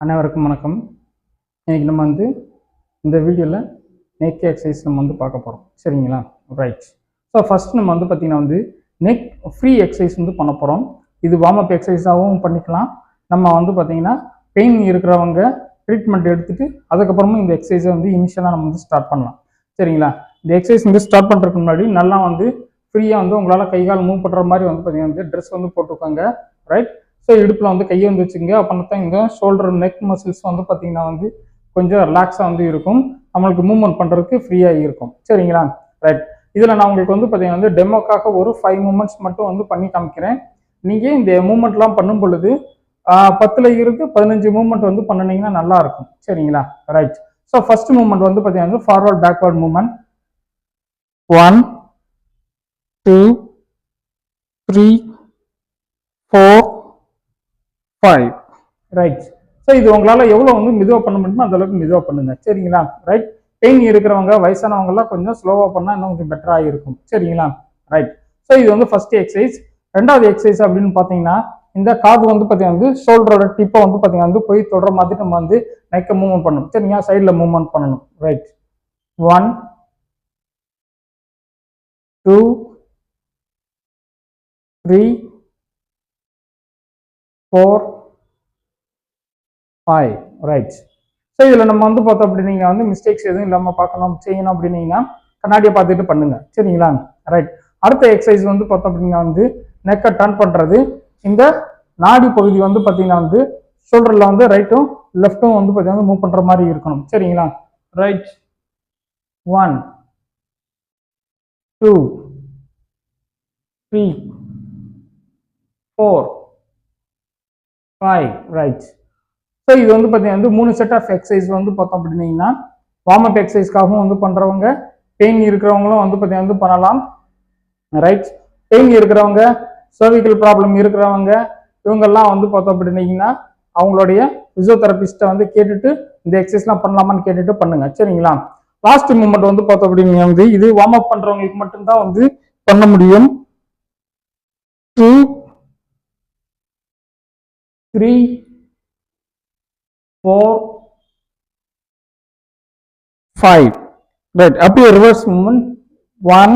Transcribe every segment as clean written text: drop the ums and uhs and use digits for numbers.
அனைவருக்கும் வணக்கம். இன்னைக்கு நம்ம இந்த வீடியோவில் நெக் எக்ஸசைஸ் நம்ம பார்க்க போகிறோம். சரிங்களா? ரைட். ஸோ ஃபர்ஸ்ட் நம்ம பார்த்தீங்கன்னா நெக் ஃப்ரீ எக்ஸசைஸ் பண்ண போகிறோம். இது வார்ம் அப் எக்ஸசைஸாகவும் பண்ணிக்கலாம். நம்ம பார்த்தீங்கன்னா பெயின் இருக்கிறவங்க ட்ரீட்மெண்ட் எடுத்துட்டு அதுக்கப்புறமா இந்த எக்ஸசைஸை இனிஷியலாக நம்ம ஸ்டார்ட் பண்ணலாம். சரிங்களா? இந்த எக்ஸசைஸ் ஸ்டார்ட் பண்ணுறதுக்கு முன்னாடி நல்லா ஃப்ரீயாக உங்களால் கை கால் மூவ் பண்ணுற மாதிரி பார்த்தீங்கன்னா ட்ரெஸ் போட்டுக்கோங்க. ரைட். ஸோ இடுப்பில் கையை வச்சுங்க. அப்படின்னா தான் இந்த ஷோல்டர் நெக் மசில்ஸ் பார்த்தீங்கன்னா கொஞ்சம் ரிலாக்ஸாக இருக்கும். நம்மளுக்கு மூவ்மெண்ட் பண்ணுறதுக்கு ஃப்ரீயாக இருக்கும். சரிங்களா? ரைட். இதில் நான் உங்களுக்கு பார்த்தீங்கன்னா டெமோக்காக ஒரு 5 மூமெண்ட்ஸ் மட்டும் பண்ணி காமிக்கிறேன். நீங்கள் இந்த மூமெண்ட்லாம் பண்ணும் பொழுது 10ல் இருந்து 15 மூமெண்ட் பண்ணினீங்கன்னா நல்லா இருக்கும். சரிங்களா? ரைட். ஸோ ஃபர்ஸ்ட் மூமெண்ட் பார்த்தீங்கன்னா forward backward moment. 1 2 3 4 5. Right. So இது உங்களால் எவ்வளோ மெதுவாக பண்ண முடியுமோ அந்த அளவுக்கு மெதுவாக பண்ணுங்க. சரிங்களா? ரைட். பெயின் இருக்கிறவங்க வயசானவங்கலாம் கொஞ்சம் ஸ்லோவாக பண்ணால் இன்னும் கொஞ்சம் பெட்டராக இருக்கும். சரிங்களா? ரைட். ஸோ இது ஃபர்ஸ்ட் எக்ஸசைஸ். ரெண்டாவது எக்ஸசைஸ் அப்படின்னு பார்த்தீங்கன்னா இந்த காது பார்த்தீங்கன்னா ஷோல்டரோட டிப்பை பார்த்தீங்கன்னா போய் தொடர மாதிரி நம்ம நெக்கை மூவ்மெண்ட் பண்ணணும். சரிங்களா? சைடில் மூவ்மெண்ட் பண்ணணும். ரைட். 1 2 3 4 5. ரைட். ஸோ இதில் நம்ம பார்த்தோம் அப்படின்னீங்கன்னா மிஸ்டேக்ஸ் எதுவும் இல்லாமல் செய்யணும் அப்படின்னீங்கன்னா கண்ணாடியை பார்த்துட்டு பண்ணுங்க. சரிங்களா? ரைட். அடுத்த எக்ஸசைஸ் பார்த்தோம் அப்படின்னா நெக்கை டர்ன் பண்ணுறது. இந்த நாடி பகுதி பார்த்தீங்கன்னா ஷோல்டரில் ரைட்டும் லெஃப்ட்டும் பார்த்தீங்கன்னா மூவ் பண்ணுற மாதிரி இருக்கணும். சரிங்களா? ரைட். 1 2 3 4 5. ரைட். ஸோ இது பார்த்தீங்கன்னா 3 செட் ஆஃப் எக்ஸசைஸ் பார்த்தோம் அப்படின்னீங்கன்னா வார்ம் அப் எக்ஸசைஸ்க்காகவும் பண்ணுறவங்க, பெயின் இருக்கிறவங்களும் பார்த்தீங்கன்னா பண்ணலாம். ரைட். பெயின் இருக்கிறவங்க, சர்விக்கல் ப்ராப்ளம் இருக்கிறவங்க இவங்கெல்லாம் பார்த்தோம் அப்படின்னீங்கன்னா அவங்களுடைய பிசியோதெரபிஸ்ட்டை கேட்டுட்டு இந்த எக்ஸசைஸ்லாம் பண்ணலாமான்னு கேட்டுட்டு பண்ணுங்க. சரிங்களா? லாஸ்ட் மூமெண்ட் பார்த்தோம் அப்படின்னா இது வார்ம் அப் பண்ணுறவங்களுக்கு மட்டும்தான் பண்ண முடியும். 2 3 4 5. ரைட். அப்படியே ரிவர்ஸ் மூவ்மெண்ட். 1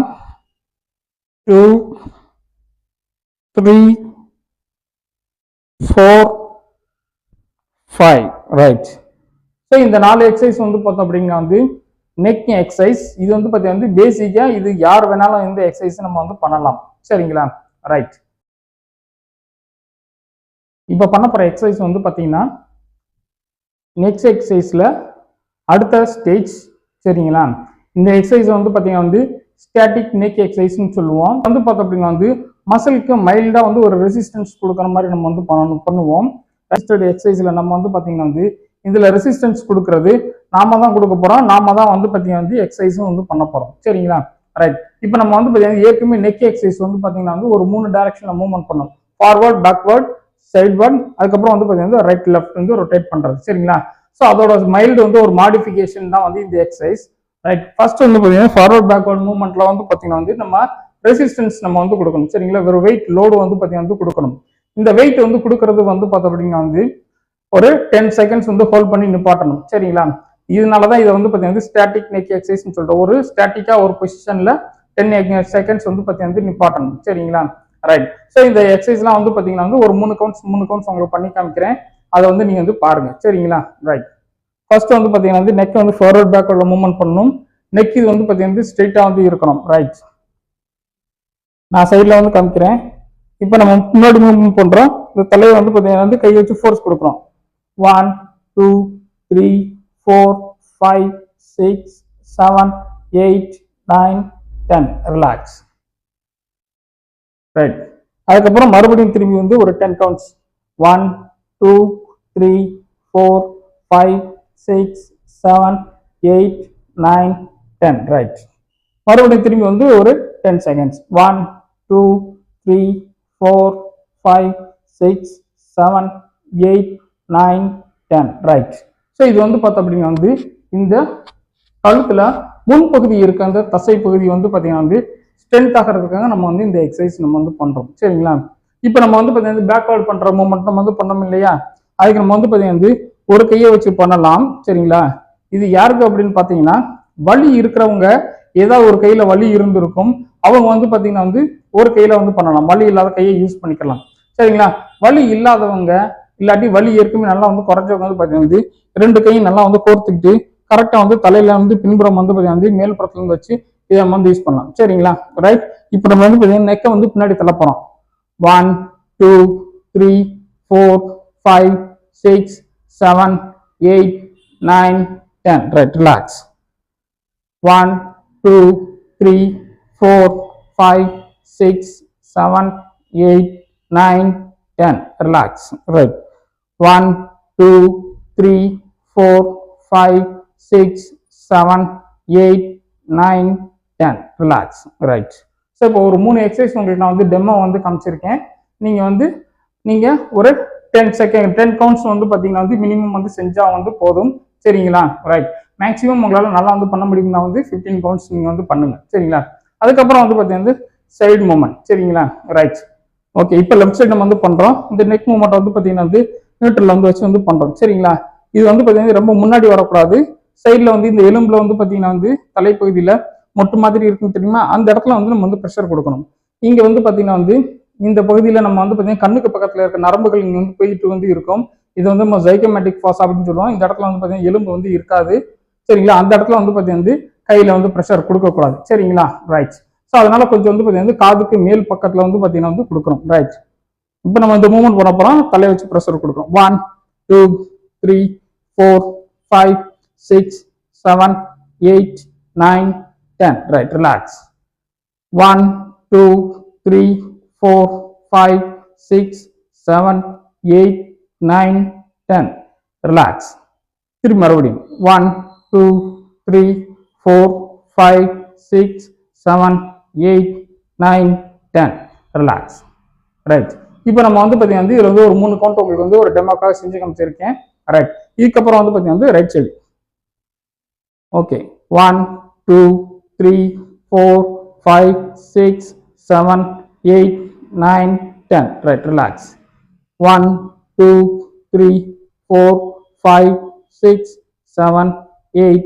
2 3 4 5. ரைட். ஸோ இந்த 4 எக்ஸசைஸ் பார்த்தோம் அப்படின்னா நெக் எக்ஸசைஸ். இது பார்த்தீங்கன்னா பேசிக்கா இது யார் வேணாலும் இந்த எக்ஸசைஸ் நம்ம பண்ணலாம். சரிங்களா? ரைட். இப்போ பண்ண போற எக்ஸசைஸ் பார்த்தீங்கன்னா நெக்ஸ்ட் எக்ஸசைஸ்ல அடுத்த ஸ்டேஜ். சரிங்களா? இந்த எக்ஸசைஸ் பார்த்தீங்கன்னா ஸ்டாட்டிக் நெக் எக்ஸசைஸ்னு சொல்லுவோம். பார்த்தோம் அப்படின்னா மசிலுக்கு மைல்டா ஒரு ரெசிஸ்டன்ஸ் கொடுக்குற மாதிரி நம்ம பண்ணுவோம். ரெசிஸ்டட் எக்ஸசைஸ்ல நம்ம பார்த்தீங்கன்னா இதுல ரெசிஸ்டன்ஸ் கொடுக்கறது நாம தான் கொடுக்க போறோம். நாம தான் பார்த்தீங்கன்னா எக்ஸசைஸும் பண்ண போறோம். சரிங்களா? ரைட். இப்போ நம்ம பார்த்தீங்கன்னா ஏற்கனவே நெக் எக்ஸசைஸ் பார்த்தீங்கன்னா ஒரு 3 டைரக்ஷன்ல மூவ்மெண்ட் பண்ணோம். ஃபார்வர்ட், பேக்வர்ட், சைட்வர்ட், அதுக்கப்புறம் பார்த்தீங்கன்னா ரைட் லெஃப்ட் ரொட்டேட் பண்றது. சரிங்களா? ஸோ அதோட மைல்டு ஒரு மாடிஃபிகேஷன் தான் இந்த எக்ஸசைஸ். ரைட். ஃபர்ஸ்ட் பார்த்தீங்கன்னா ஃபார்வர்ட் பேக்வர்ட் மூவ்மெண்ட்ல பார்த்தீங்கன்னா நம்ம ரெசிஸ்டன்ஸ் நம்ம கொடுக்கணும். சரிங்களா? ஒரு வெயிட் லோடு பார்த்தீங்கன்னா கொடுக்கணும். இந்த வெயிட் கொடுக்கறது பார்த்தோம் அப்படின்னா ஒரு 10 செகண்ட்ஸ் ஹோல்ட் பண்ணி நிப்பாட்டணும். சரிங்களா? இதனாலதான் இதை பார்த்தீங்கன்னா ஸ்டாட்டிக் நெக் எக்ஸசைஸ் சொல்றோம். ஒரு ஸ்டாட்டிக்கா ஒரு பொசிஷன்ல 10 செகண்ட்ஸ் பார்த்தீங்கன்னா நிப்பாட்டணும். சரிங்களா? ரைட். ஸோ இந்த எக்ஸசைஸ்லாம் பார்த்தீங்கன்னா ஒரு 3 கவுண்ட்ஸ் உங்களுக்கு பண்ணி காமிக்கிறேன். அதை நீங்க பாருங்க. சரிங்களா? ரைட். ஃபர்ஸ்ட் பார்த்தீங்கன்னா நெக் ஃபார்வர்ட் பேக்வர்ட்ல மூவ்மெண்ட் பண்ணணும். நெக் இது பார்த்தீங்கன்னா ஸ்ட்ரெயிட்டா இருக்கணும். ரைட். நான் சைட்ல காமிக்கிறேன். இப்போ நம்ம முன்னாடி மூவ்மெண்ட் பண்றோம். இந்த தலையை பார்த்தீங்கன்னா கை வச்சு ஃபோர்ஸ் கொடுக்குறோம். 1 2 3 4 5 6 7 8 9 10. ரிலாக்ஸ். ரைட். அதுக்கப்புறம் மறுபடியும் திரும்பி ஒரு 10 கவுண்ட்ஸ். 1 2 3 4 5 6 7 8 9 10. ரைட். மறுபடியும் திரும்பி ஒரு 10 செகண்ட்ஸ். 1 2 3 4 5 6 7 8 9 10. ரைட். ஸோ இது பார்த்தோம் அப்படின்னா இந்த கழுத்துல முன்பகுதி இருக்க அந்த தசை பகுதி பார்த்தீங்கன்னா ஸ்ட்ரென்த் ஆகிறதுக்காக நம்ம இந்த எக்ஸசைஸ் நம்ம பண்றோம். சரிங்களா? இப்போ நம்ம பார்த்தீங்கன்னா பேக்வர்ட் பண்ற மூவ்மெண்ட் நம்ம பண்ணோம் இல்லையா? அதுக்கு நம்ம பார்த்தீங்கன்னா ஒரு கையை வச்சு பண்ணலாம் சரிங்களா. இது யாருக்கு அப்படின்னு பார்த்தீங்கன்னா வலி இருக்கிறவங்க, ஏதாவது ஒரு கையில வலி இருந்திருக்கும், அவங்க வந்து பார்த்தீங்கன்னா வந்து ஒரு கையில வந்து பண்ணலாம், வலி இல்லாத கையை யூஸ் பண்ணிக்கலாம் சரிங்களா. வலி இல்லாதவங்க இல்லாட்டி வலி ஏற்கனவே நல்லா வந்து குறைஞ்சவங்க வந்து பார்த்தீங்கன்னா வந்து ரெண்டு கையும் நல்லா வந்து கோர்த்துக்கிட்டு கரெக்டாக வந்து தலையில வந்து பின்புறம் வந்து பார்த்தீங்கன்னா வந்து மேல் புறத்துல இருந்து வச்சு இதை நம்ம வந்து யூஸ் பண்ணலாம் சரிங்களா. ரைட், இப்போ நம்ம வந்து பார்த்தீங்கன்னா நெக்கை வந்து பின்னாடி தள்ள போறோம். 1 2 3 4 5 6 7 8 9 10. Right, relax. 1 2 3 4 5 6 7 8 9 10. Relax. Right. 1 2 3 4 5 6 7 8 9 10. Relax. Right. So இப்போ ஒரு 3 எக்ஸசைஸ் உங்களுக்கு நான் வந்து டெமோ வந்து காமிச்சிருக்கேன். நீங்கள் ஒரு 10 செகண்ட் 10 கவுண்ட்ஸ் வந்து பார்த்தீங்கன்னா வந்து மினிமம் வந்து செஞ்சால் வந்து போதும் சரிங்களா. ரைட், மேக்ஸிமம் உங்களால் நல்லா வந்து பண்ண முடியும்னா வந்து 15 கவுண்ட்ஸ் நீங்கள் வந்து பண்ணுங்க சரிங்களா. அதுக்கப்புறம் வந்து பார்த்தீங்கன்னா சைடு மூமெண்ட் சரிங்களா. Right, okay. இப்போ லெஃப்ட் சைடு நம்ம வந்து பண்ணுறோம். இந்த நெக் மூமெண்ட் வந்து பார்த்தீங்கன்னா வந்து நியூட்ரல் வந்து வச்சு வந்து பண்ணுறோம் சரிங்களா. இது வந்து பார்த்தீங்கன்னா ரொம்ப முன்னாடி வரக்கூடாது. சைடில் வந்து இந்த எலும்புல வந்து பார்த்தீங்கன்னா வந்து தலைப்பகுதியில் மொட்டு மாதிரி இருக்குன்னு தெரியுமா, அந்த இடத்துல வந்து நம்ம வந்து ப்ரெஷர் கொடுக்கணும். இங்கே வந்து பார்த்தீங்கன்னா வந்து இந்த பகுதியில் நம்ம வந்து பார்த்தீங்கன்னா கண்ணுக்கு பக்கத்தில் இருக்க நரம்புகள் இங்கே வந்து போயிட்டு வந்து இருக்கும். இது வந்து நம்ம ஜைகமேட்டிக் ஃபாஸ் அப்படின்னு சொல்லுவோம். இந்த இடத்துல வந்து பார்த்தீங்கன்னா எலும்பு வந்து இருக்காது சரிங்களா. அந்த இடத்துல வந்து பார்த்தீங்கன்னா கையில் வந்து ப்ரெஷர் கொடுக்கக்கூடாது சரிங்களா. ரைட், ஸோ அதனால கொஞ்சம் வந்து பார்த்தீங்கன்னா காதுக்கு மேல் பக்கத்தில் வந்து பார்த்தீங்கன்னா வந்து கொடுக்குறோம். ரைட், இப்போ நம்ம இந்த மூவ்மெண்ட் பண்ண போகிறோம். தலையை வச்சு ப்ரெஷர் கொடுக்குறோம். 1 2 3 4 5 6 7 8 9 10. Right, relax. 1 2 3 4 5 6 7 8 9 10. Relax. திரும்பி மறுபடியும் 1 2 3 4 5 6 7 8 9 10. Relax. ரைட், இப்போ நம்ம வந்து பார்த்தீங்கன்னா இதில் வந்து ஒரு 3 கவுண்ட் உங்களுக்கு வந்து ஒரு டெமோக்காக செஞ்சு காமிச்சிருக்கேன். ரைட், இதுக்கப்புறம் வந்து பார்த்தீங்கன்னா வந்து right side. Okay, 1 2 3 4 5 6 7 8 9 10. Right, relax. 1 2 3 4 5 6 7 8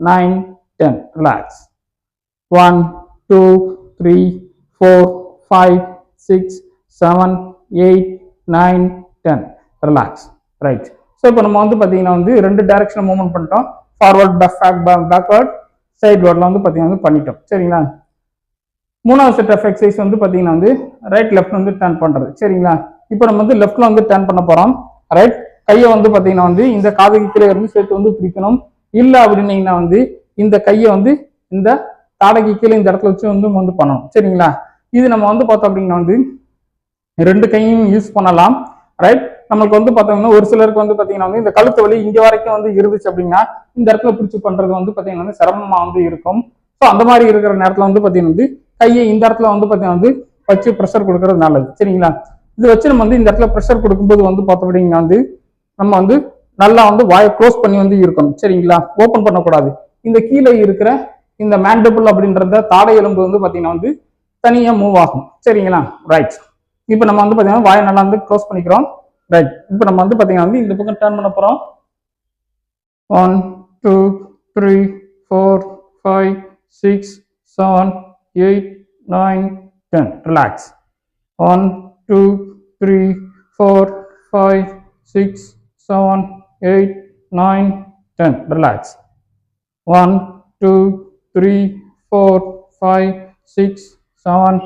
9 10. Relax. 1 2 3 4 5 6 7 8 9 10. Relax. Right. So இப்போ நம்ம வந்து பார்த்தீங்கன்னா வந்து ரெண்டு டைரக்ஷன் மூவ்மெண்ட் பண்ணிட்டோம். ஃபார்வர்ட் பேக்வர்ட் சைட்வர்டில் வந்து பார்த்தீங்கன்னா பண்ணிட்டோம் சரிங்களா. மூணாவது செட் ஆஃப் எக்ஸசைஸ் வந்து பார்த்தீங்கன்னா வந்து ரைட் லெஃப்ட் வந்து டர்ன் பண்ணுறது சரிங்களா. இப்போ நம்ம வந்து லெஃப்ட்ல வந்து டர்ன் பண்ண போகிறோம். ரைட், கையை வந்து பார்த்தீங்கன்னா வந்து இந்த காதுக்கு கீழே இருந்து சேர்த்து வந்து பிடிக்கணும். இல்லை அப்படின்னீங்கன்னா வந்து இந்த கையை வந்து இந்த தாடைக்கு கீழே இந்த இடத்துல வச்சு வந்து பண்ணணும் சரிங்களா. இது நம்ம வந்து பார்த்தோம் அப்படின்னா வந்து ரெண்டு கையும் யூஸ் பண்ணலாம். ரைட், நம்மளுக்கு வந்து பார்த்தோம்னா ஒரு சிலருக்கு வந்து பார்த்தீங்கன்னா வந்து இந்த கழுத்து வலி இங்கே வரைக்கும் வந்து இருந்துச்சு அப்படின்னா இந்த இடத்துல பிடிச்சி பண்ணுறது வந்து பார்த்தீங்கன்னா வந்து சிரமமாக வந்து இருக்கும். ஸோ அந்த மாதிரி இருக்கிற நேரத்தில் வந்து பார்த்தீங்கன்னா வந்து கையை இந்த இடத்துல வந்து பார்த்தீங்கன்னா வந்து வச்சு ப்ரெஷர் கொடுக்கறது நல்லது சரிங்களா. இது வச்சு நம்ம வந்து இந்த இடத்துல ப்ரெஷர் கொடுக்கும்போது வந்து பார்த்தோம் அப்படின்னா வந்து நம்ம வந்து நல்லா வந்து வாயை க்ளோஸ் பண்ணி வந்து இருக்கணும் சரிங்களா. ஓப்பன் பண்ணக்கூடாது. இந்த கீழே இருக்கிற இந்த மேண்டபிள் அப்படின்றத தாடை எலும்பு வந்து பார்த்தீங்கன்னா வந்து தனியாக மூவ் ஆகும் சரிங்களா. ரைட், இப்போ நம்ம வந்து பார்த்தீங்கன்னா வாயை நல்லா வந்து க்ளோஸ் பண்ணிக்கிறோம். ரைட், இப்போ நம்ம வந்து பார்த்தீங்கன்னா வந்து இந்த பக்கம் டர்ன் பண்ண போகிறோம். 1 2 3 4 5 6 7 8 9 10. Relax. 1 2 3 4 5 6 7 8 9 10. Relax. 1 2 3 4 5 6 7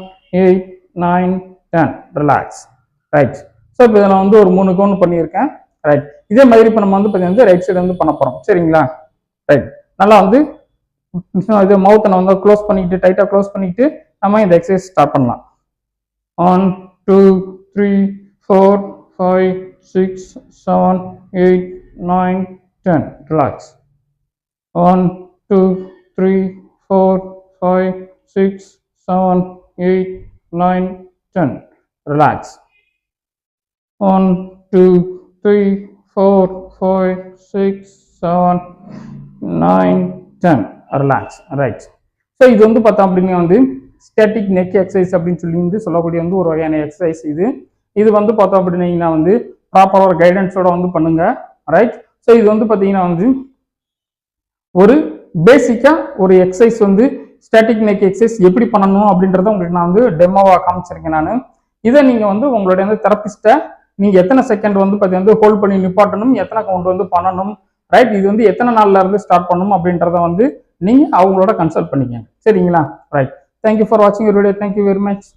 8 9 10. Relax. Right, so இப்போ இதில் வந்து ஒரு 3 கவுண்ட் பண்ணியிருக்கேன். ரைட், இதே மாதிரி இப்போ நம்ம வந்து பார்த்தீங்கன்னா ரைட் சைடு வந்து பண்ண போகிறோம் சரிங்களா. ரைட், நல்லா வந்து இது மவுத்தை நம்ம வந்து க்ளோஸ் பண்ணிட்டு டைட்டாக க்ளோஸ் பண்ணிட்டு நம்ம இந்த எக்ஸசைஸ் ஸ்டார்ட் பண்ணலாம். 1 2 3 4 5 6 7 8 9 10. Relax. 1 2 3 4 5 6 7 8 9 10. Relax. 1 2 3 4 5 6 7 9 10. Relax. Right. So இது வந்து பார்த்தோம் அப்படின்னா வந்து ஸ்டாட்டிக் நெக் எக்ஸசைஸ் அப்படின்னு சொல்லி வந்து சொல்லக்கூடிய வந்து ஒரு வகையான எக்ஸசைஸ் இது வந்து பார்த்தோம் அப்படின்னா வந்து ப்ராப்பராக ஒரு கைடன்ஸோட வந்து பண்ணுங்க. ரைட், ஸோ இது வந்து பார்த்தீங்கன்னா வந்து ஒரு பேசிக்காக ஒரு எக்ஸசைஸ் வந்து ஸ்டாட்டிக் நெக் எக்ஸசைஸ் எப்படி பண்ணணும் அப்படின்றத உங்களுக்கு நான் வந்து டெமோவாக காமிச்சிருக்கேன். நான் இதை நீங்கள் வந்து உங்களுடைய வந்து தெரப்பிஸ்ட்டை நீங்கள் எத்தனை செகண்ட் வந்து பார்த்தீங்கன்னா ஹோல்ட் பண்ணி நிப்பாட்டணும், எத்தனை கவுண்ட் வந்து பண்ணணும், ரைட், இது வந்து எத்தனை நாள்ல இருந்து ஸ்டார்ட் பண்ணணும் அப்படின்றத வந்து நீங்கள் அவங்களோட கன்சல்ட் பண்ணிக்கங்க. சரிங்களா? ரைட். தேங்க்யூ ஃபார் வாட்சிங் your video. Thank you very much.